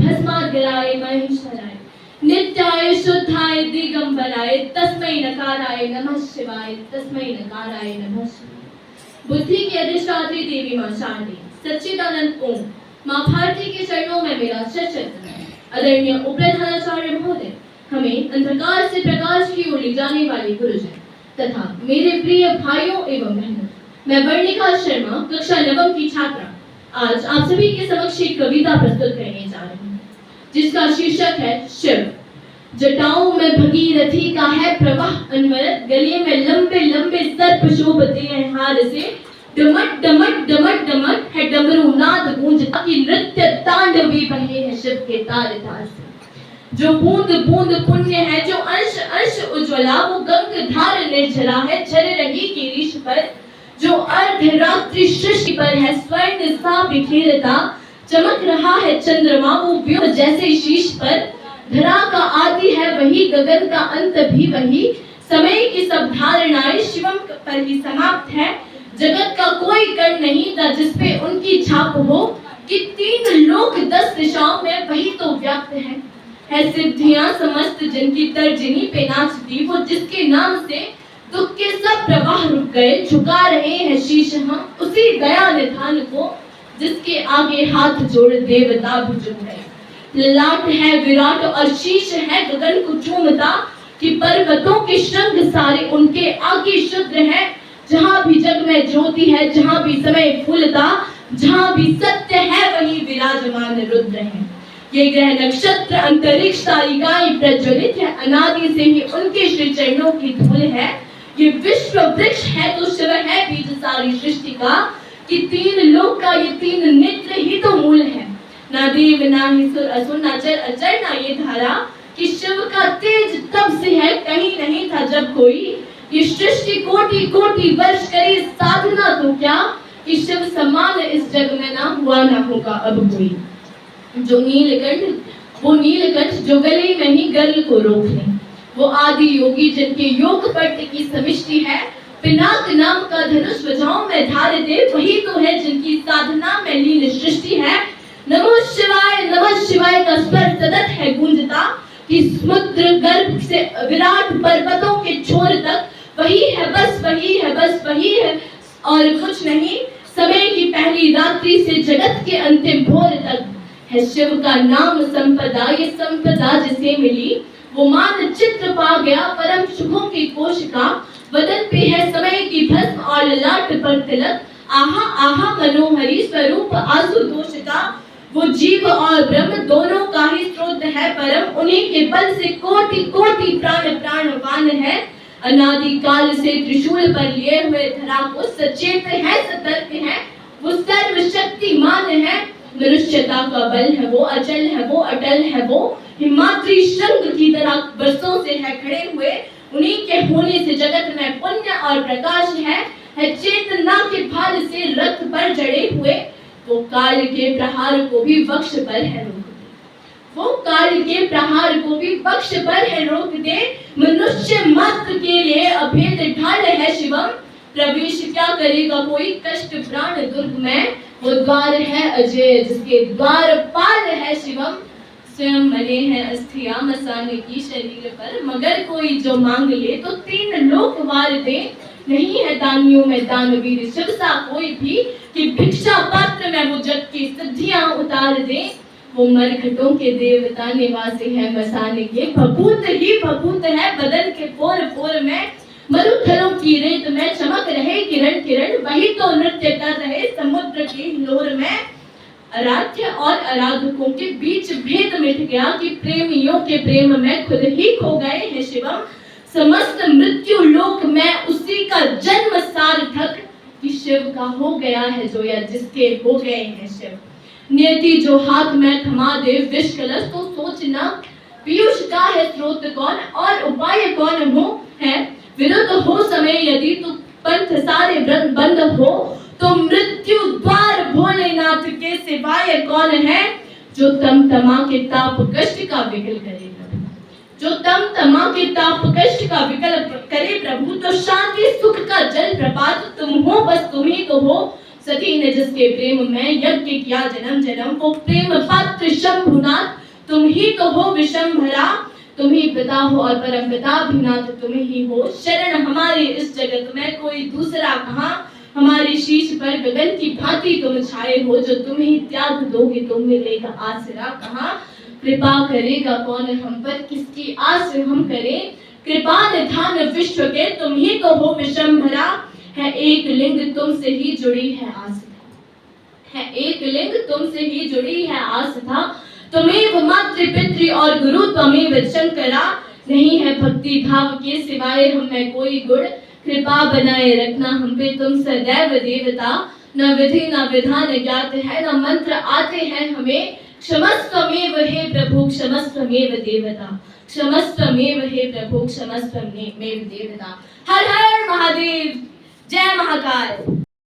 भस्माग्राय महेश्वराय नित्याय शुद्धाय दिगंबराय तस्मै नकाराय नमः शिवाय तस्मै नकाराय नमः शिवाय। बुद्धि की अधिष्ठात्री देवी मां शारदे सच्चिदानंद ओम मां भारती के चरणों में मेरा शत आदरणीय उपप्रधानाचार्य महोदय, हमें अंधकार से प्रकाश की ओर ले जाने वाले गुरुजन तथा मेरे प्रिय भाइयों एवं बहनों, मैं वर्णिका शर्मा कक्षा 9 की छात्रा आज आप सभी के समक्ष एक कविता प्रस्तुत करने जा रही हूँ, जिसका शीर्षक है शिव। जटाओं में भगीरथी का है प्रवाह अनवरत, गले में लंबे लंबे सर्प शोभते हैं हार से। डमट डमट डमट डमट है डमरू नाद गूंजता कि नृत्य तांडवी बहे हैं शिव के तारे तार से। जो बूंद बूंद पुण्य है, जो अंश अंश उज्ज्वला, वो गंग धार निर्झरा है झर रही गिरीश पर। जो अर्धरात्रि सृष्टि पर है स्वर्ण सा बिखेरता, चमक रहा है चंद्रमा वो व्योम जैसे शीश पर। धरा का आदि है वही, गगन का अंत भी वही, समय की सब धारणाएं शिवम पर ही समाप्त है। जगत का कोई कण नहीं था जिसपे उनकी छाप हो, कि 3 लोक 10 दिशाओं में वही तो व्याप्त है सिद्धियां समस्त जिनकी तर्जनी पे नाचती, वो जिसके नाम से दुख के सब प्रवाह रुक गए। झुका रहे हैं शीश हम उसी दया निधान को, जिसके आगे हाथ जोड़ देवता भी झुक गए। ललाट है विराट और शीश है गगन को चूमता, कि पर्वतों के श्रृंग सारे उनके आगे शुद्र है। जहां भी जग में ज्योति है, जहां भी समय फूलता, जहां भी सत्य है वही विराजमान रुद्र है। ये ग्रह नक्षत्र अंतरिक्ष तारिकाएं प्रज्वलित है, अनादि से ही उनके श्री चरणों की धूल है। ये विश्व वृक्ष है तो शिव है बीज सारी सृष्टि का, कि 3 लोक का ये 3 नेत्र ही तो मूल है। ना देव ना ही सुर असुर ना चर अचर ना ये धारा, कि शिव का तेज तब से है कहीं नहीं था जब कोई। ये सृष्टि कोटि कोटि वर्ष करे साधना तो क्या, कि शिव समान इस जग में ना हुआ ना होगा अब कोई। जो नीलकंठ वो नीलकंठ जो गले में ही गर्ल को रोक ले, वो आदि योगी जिनके योग पट की समिष्टि है। पिनाक नाम का धनुष भुजाओं में धारे दे, वही तो है जिनकी साधना में लीन सृष्टि है। नमः शिवाय का स्वर सतत है गूंजता, कि समुद्र गर्भ से विराट पर्वतों के छोर तक वही है बस वही है बस वही है और कुछ नहीं। समय की पहली रात्रि से जगत के अंतिम भोर तक है शिव का नाम संपदा। ये संपदा जिसे मिली वो मानचित्र पा गया परम सुखों की कोशिका। वदन पे है समय की भस्म और ललाट पर तिलक, आहा आहा मनोहरी स्वरूप आशुतोष का। वो जीव और ब्रह्म दोनों का ही स्रोत है परम, उन्हीं के बल से कोटि कोटि प्राण प्राणवान है। अनादि काल से त्रिशूल पर लिए हुए धरा को सचेत है सतर्क है, वो सर्वशक्तिमान है। मनुष्यता का बल है वो, अचल है वो, अटल है वो, हिमाद्री शंख की तरह बरसों से है खड़े हुए। उन्हीं के होने से जगत में पुण्य और प्रकाश है चेतना के भाल से रक्त पर जड़े हुए। वो काल के प्रहार को भी वक्ष पर है रोक दे, वो काल के प्रहार को भी वक्ष पर है रोक दे। मनुष्य मात्र के लिए अभेद ढाल है शिवम, प्रवेश क्या करेगा कोई कष्ट प्राण दुर्ग में। वो द्वार है अजय जिसके द्वार पाल है शिवम, स्वयं मरे हैं अस्थियां मसाने की शरीर पर। मगर कोई जो मांग ले तो 3 लोक वार दे, नहीं है दानियों में दानवीर शिव सा कोई भी, कि भिक्षा पात्र में वो जग की सिद्धियां उतार दे। वो मरघटों के देवता निवासी है मसाने के, भभूत ही भभूत है बदन के पोर पोर में। मरुथलों की रेत में चमक रहे किरण किरण, वही तो नृत्य कर रहे समुद्र के हिलोर में। आराध्य और आराधकों के बीच भेद मिट गया, कि प्रेमियों के प्रेम में खुद ही खो गए हैं शिवम। समस्त मृत्यु लोक में उसी का जन्म सार्थक, कि शिव का हो गया है जो या जिसके हो गए हैं शिव। नियति जो हाथ में थमा दे विष कलश, तो सोचना पीयूष का है स्रोत कौन और उपाय कौन हो है। विरुद्ध हो समय यदि तो पंथ सारे बंद हो, तो मृत्यु द्वार भोलेनाथ के सिवाय कौन है। जो तमा के ताप कष्ट का विकल करे प्रभु, जो तमा के ताप कष्ट का विकल्प करे प्रभु, तो शांति सुख का जल प्रपात तुम हो बस तुम ही तो हो। सती ने जिसके प्रेम में यज्ञ किया जन्म जन्म, वो प्रेम पात्र शंभुनाथ तुम ही तो हो विशंभरा, तुम ही पिता हो और परम पिता भी नाथ तुम ही हो। शरण हमारी इस जगत में कोई दूसरा कहाँ, हमारी शीश पर गगन की भांति तुम छाए हो, जो तुम ही त्याग दोगे तो मिलेगा आसरा कहाँ। कृपा करेगा कौन हम पर, किसकी आस हम करें, कृपा निधान विश्व के तुम ही तो हो विशंभरा। है एक लिंग तुमसे ही जुड़ी है आस्था, है एक लिंग तुमसे ही जुड़ी है आस्था, तुमेव मातृ पितृ और गुरु त्वमेव शंकरा। नहीं है भक्ति भाव के सिवाय हम में कोई गुण, कृपा बनाए रखना हम पे तुम सदैव देवता। न विधि न विधान ज्ञात है, न मंत्र आते हैं हमें, क्षमस्वमेव हे प्रभु क्षमस्वमेव देवता, क्षमस्वमेव हे प्रभु क्षमस्वमेव देवता। हर हर महादेव, जय महाकाल।